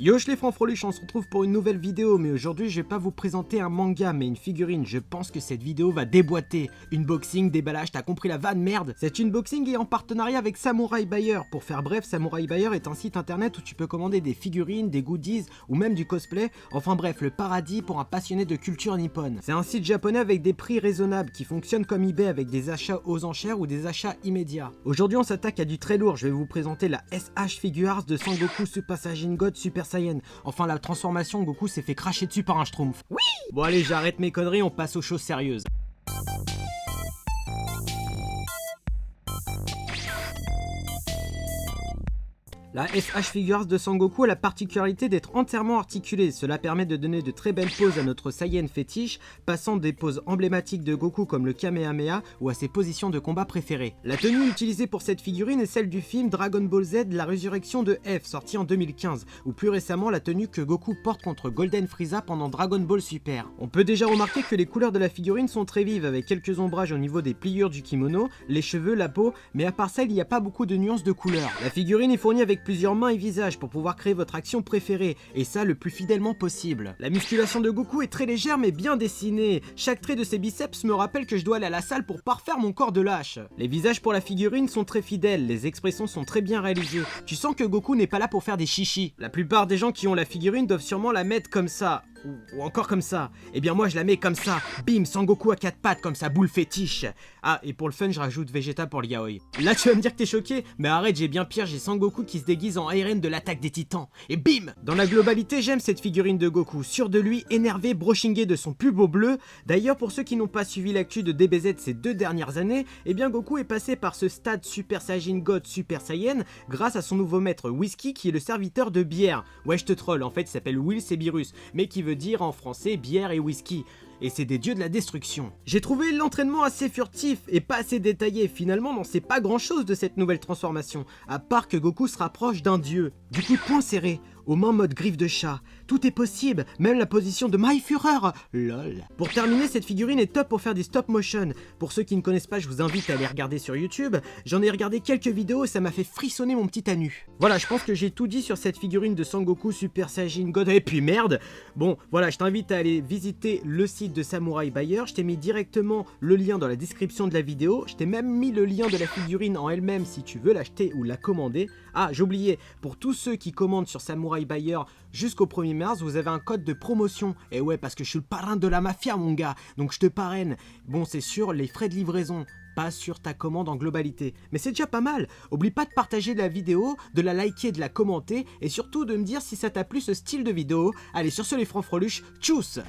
Yosh les francs-freluches, on se retrouve pour une nouvelle vidéo, mais aujourd'hui je vais pas vous présenter un manga mais une figurine. Je pense que cette vidéo va déboîter. Unboxing, déballage, t'as compris la vanne, merde. Cet unboxing est en partenariat avec Samurai Buyer. Pour faire bref, Samurai Buyer est un site internet où tu peux commander des figurines, des goodies ou même du cosplay. Enfin bref, le paradis pour un passionné de culture nippone. C'est un site japonais avec des prix raisonnables qui fonctionne comme eBay avec des achats aux enchères ou des achats immédiats. Aujourd'hui on s'attaque à du très lourd, je vais vous présenter la SH Figures de Sangoku Super Saiyan God Super Saiyan. Enfin la transformation, Goku s'est fait cracher dessus par un schtroumpf. Oui. Bon allez, j'arrête mes conneries, on passe aux choses sérieuses. La SH Figures de Sangoku a la particularité d'être entièrement articulée, cela permet de donner de très belles poses à notre Saiyan fétiche, passant des poses emblématiques de Goku comme le Kamehameha ou à ses positions de combat préférées. La tenue utilisée pour cette figurine est celle du film Dragon Ball Z La Résurrection de F, sorti en 2015, ou plus récemment la tenue que Goku porte contre Golden Frieza pendant Dragon Ball Super. On peut déjà remarquer que les couleurs de la figurine sont très vives, avec quelques ombrages au niveau des pliures du kimono, les cheveux, la peau, mais à part ça il n'y a pas beaucoup de nuances de couleurs. La figurine est fournie avec plusieurs mains et visages pour pouvoir créer votre action préférée, et ça le plus fidèlement possible. La musculation de Goku est très légère mais bien dessinée. Chaque trait de ses biceps me rappelle que je dois aller à la salle pour parfaire mon corps de lâche. Les visages pour la figurine sont très fidèles, les expressions sont très bien réalisées. Tu sens que Goku n'est pas là pour faire des chichis. La plupart des gens qui ont la figurine doivent sûrement la mettre comme ça. Ou encore comme ça. Eh bien moi je la mets comme ça. Bim, Sangoku à 4 pattes comme sa boule fétiche. Ah, et pour le fun je rajoute Vegeta pour le yaoi. Là tu vas me dire que t'es choqué, mais arrête, j'ai bien pire, j'ai Sangoku qui se déguise en Eren de l'attaque des titans. Et bim. Dans la globalité j'aime cette figurine de Goku, sûr de lui, énervé, brochingué de son plus beau bleu. D'ailleurs pour ceux qui n'ont pas suivi l'actu de DBZ ces 2 dernières années, eh bien Goku est passé par ce stade Super Saiyan God Super Saiyan grâce à son nouveau maître Whiskey qui est le serviteur de bière. Ouais je te troll, en fait il s'appelle Will Sebirus, mais qui veut dire en français bière et whisky. Et c'est des dieux de la destruction. J'ai trouvé l'entraînement assez furtif et pas assez détaillé. Finalement, on sait pas grand chose de cette nouvelle transformation, à part que Goku se rapproche d'un dieu. Du coup de poing serré, aux mains mode griffe de chat. Tout est possible, même la position de My Führer. Lol. Pour terminer, cette figurine est top pour faire des stop motion. Pour ceux qui ne connaissent pas, je vous invite à aller regarder sur YouTube. J'en ai regardé quelques vidéos et ça m'a fait frissonner mon petit anu. Voilà, je pense que j'ai tout dit sur cette figurine de Sangoku Super Saiyan God. Et puis merde. Bon, voilà, je t'invite à aller visiter le site de Samurai Buyer. Je t'ai mis directement le lien dans la description de la vidéo. Je t'ai même mis le lien de la figurine en elle-même si tu veux l'acheter ou la commander. Ah, j'ai oublié, pour tous ceux qui commandent sur Samurai Buyer jusqu'au 1er mars, vous avez un code de promotion. Et ouais, parce que je suis le parrain de la mafia, mon gars. Donc je te parraine. Bon, c'est sur les frais de livraison, pas sur ta commande en globalité. Mais c'est déjà pas mal. Oublie pas de partager la vidéo, de la liker, de la commenter et surtout de me dire si ça t'a plu ce style de vidéo. Allez, sur ce les francs-freluches, tchuss!